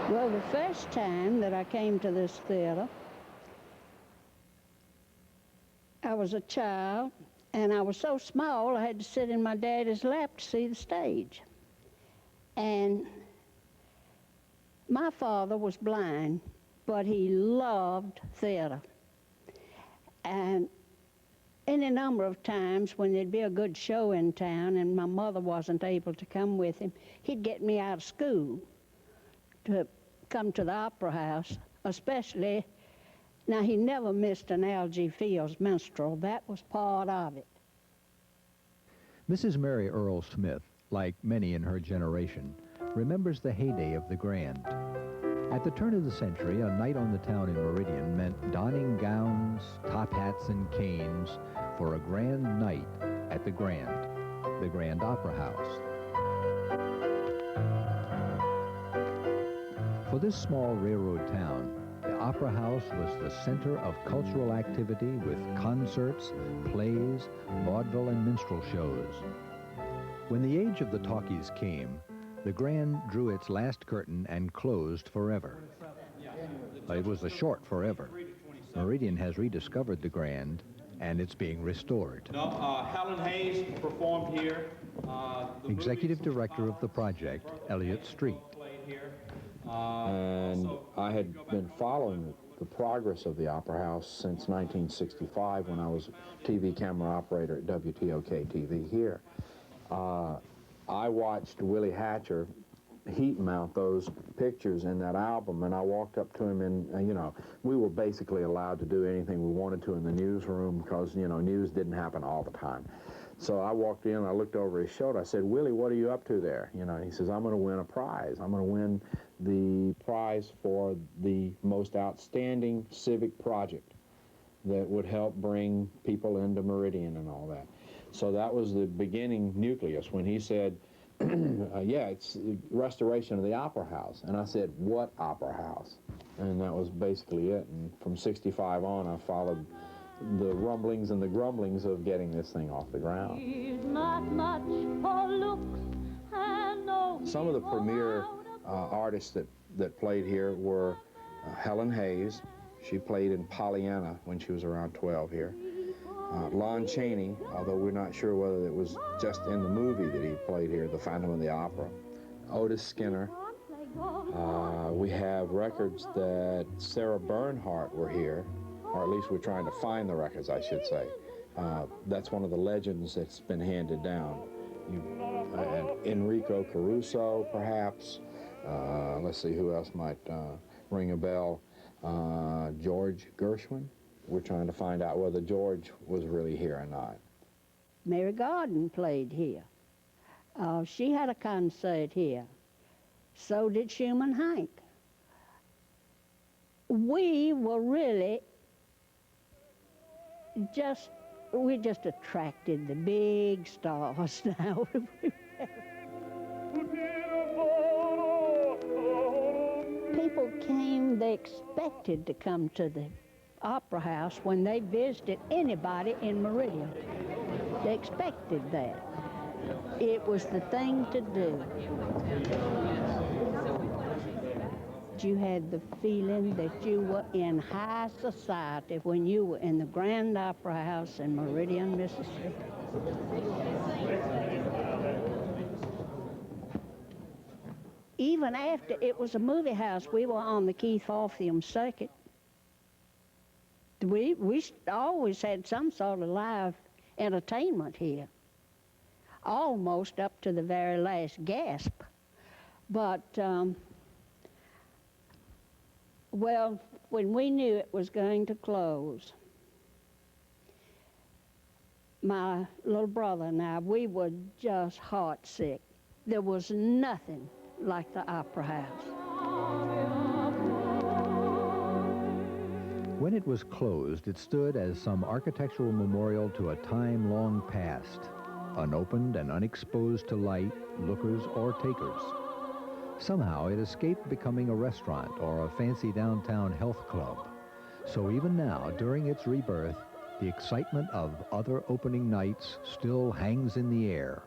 Well, the first time that I came to this theater, I was a child, and I was so small I had to sit in my daddy's lap to see the stage. And my father was blind, but he loved theater. And any number of times when there'd be a good show in town and my mother wasn't able to come with him, he'd get me out of school to come to the Opera House, especially. Now, he never missed an L.G. Fields minstrel. That was part of it. Mrs. Mary Earle Smith, like many in her generation, remembers the heyday of the Grand. At the turn of the century, a night on the town in Meridian meant donning gowns, top hats, and canes for a grand night at the Grand Opera House. For this small railroad town, the Opera House was the center of cultural activity with concerts, plays, vaudeville, and minstrel shows. When the age of the talkies came, the Grand drew its last curtain and closed forever. It was a short forever. Meridian has rediscovered the Grand, and it's being restored. Helen Hayes performed here. Executive Director of the project, Elliott Street. And I had been following the progress of the Opera House since 1965 when I was TV camera operator at WTOK TV here. I watched Willie Hatcher heat mount those pictures in that album, and I walked up to him, and you know, we were basically allowed to do anything we wanted to in the newsroom because, you know, news didn't happen all the time. So I walked in, I looked over his shoulder, I said, "Willie, what are you up to there?" You know, he says, "I'm going to win a prize. I'm going to win the prize for the most outstanding civic project that would help bring people into Meridian and all that." So that was the beginning nucleus when he said, yeah, it's restoration of the Opera House. And I said, "What Opera House?" And that was basically it. And from 65 on, I followed the rumblings and the grumblings of getting this thing off the ground. Some of the premier artists that played here were Helen Hayes. She played in Pollyanna when she was around 12 here. Lon Chaney, although we're not sure whether it was just in the movie that he played here, The Phantom of the Opera. Otis Skinner. We have records that Sarah Bernhardt were here, or at least we're trying to find the records, I should say. That's one of the legends that's been handed down. Enrico Caruso, perhaps. Let's see, who else might ring a bell? George Gershwin. We're trying to find out whether George was really here or not. Mary Garden played here. She had a concert here. So did Schumann Hank. We were really we just attracted the big stars now. People came, they expected to come to the Opera House when they visited anybody in Meridian. They expected that. It was the thing to do. You had the feeling that you were in high society when you were in the Grand Opera House in Meridian, Mississippi. Even after it was a movie house, we were on the Keith Orpheum circuit. We always had some sort of live entertainment here, almost up to the very last gasp. But, well, when we knew it was going to close, my little brother and I, we were just heartsick. There was nothing like the Opera House. When it was closed, it stood as some architectural memorial to a time long past, unopened and unexposed to light, lookers, or takers. Somehow it escaped becoming a restaurant or a fancy downtown health club. So even now, during its rebirth, the excitement of other opening nights still hangs in the air.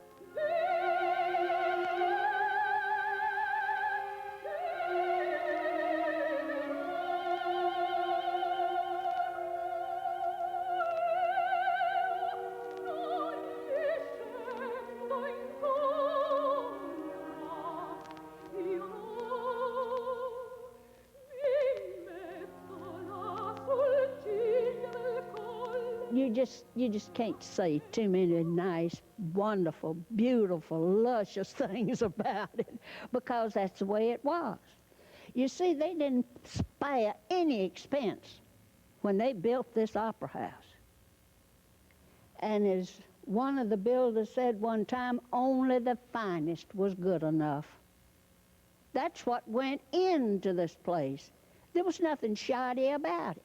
you just can't say too many nice, wonderful, beautiful, luscious things about it, because that's the way it was. You see, they didn't spare any expense when they built this opera house. And as one of the builders said one time, only the finest was good enough. That's what went into this place. There was nothing shoddy about it.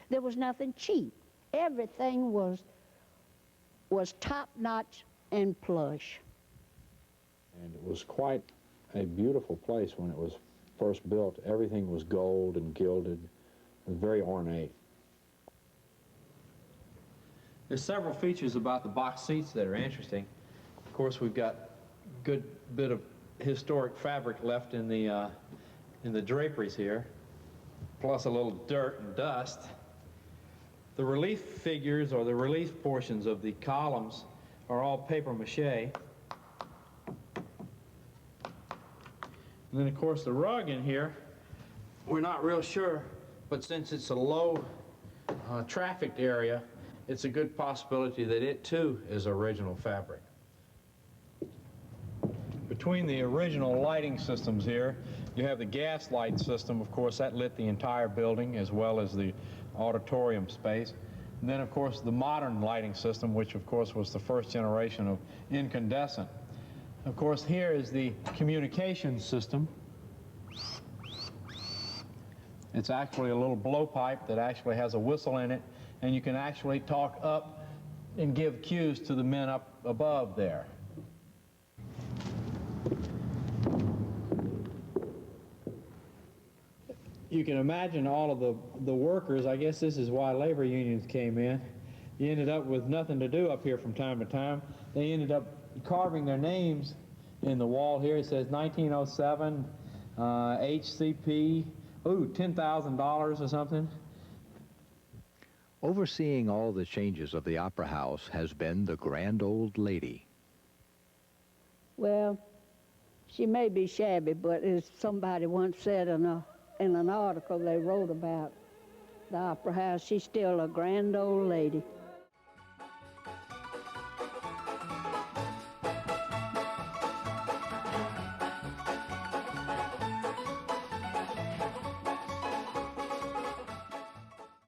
There was nothing cheap. Everything was top-notch and plush. And it was quite a beautiful place when it was first built. Everything was gold and gilded. It was very ornate. There's several features about the box seats that are interesting. Of course, we've got a good bit of historic fabric left in the draperies here, plus a little dirt and dust. The relief figures, or the relief portions of the columns, are all paper mache. And then, of course, the rug in here, we're not real sure, but since it's a low trafficked area, it's a good possibility that it, too, is original fabric. Between the original lighting systems here, you have the gas light system. Of course, that lit the entire building as well as the auditorium space. And then, of course, the modern lighting system, which, of course, was the first generation of incandescent. Of course, here is the communication system. It's actually a little blowpipe that actually has a whistle in it, and you can actually talk up and give cues to the men up above there. You can imagine all of the workers. I guess this is why labor unions came in. You ended up with nothing to do up here from time to time. They ended up carving their names in the wall here. It says 1907, HCP, $10,000 or something. Overseeing all the changes of the Opera House has been the grand old lady. Well, she may be shabby, but as somebody once said in an article they wrote about the Opera House, she's still a grand old lady.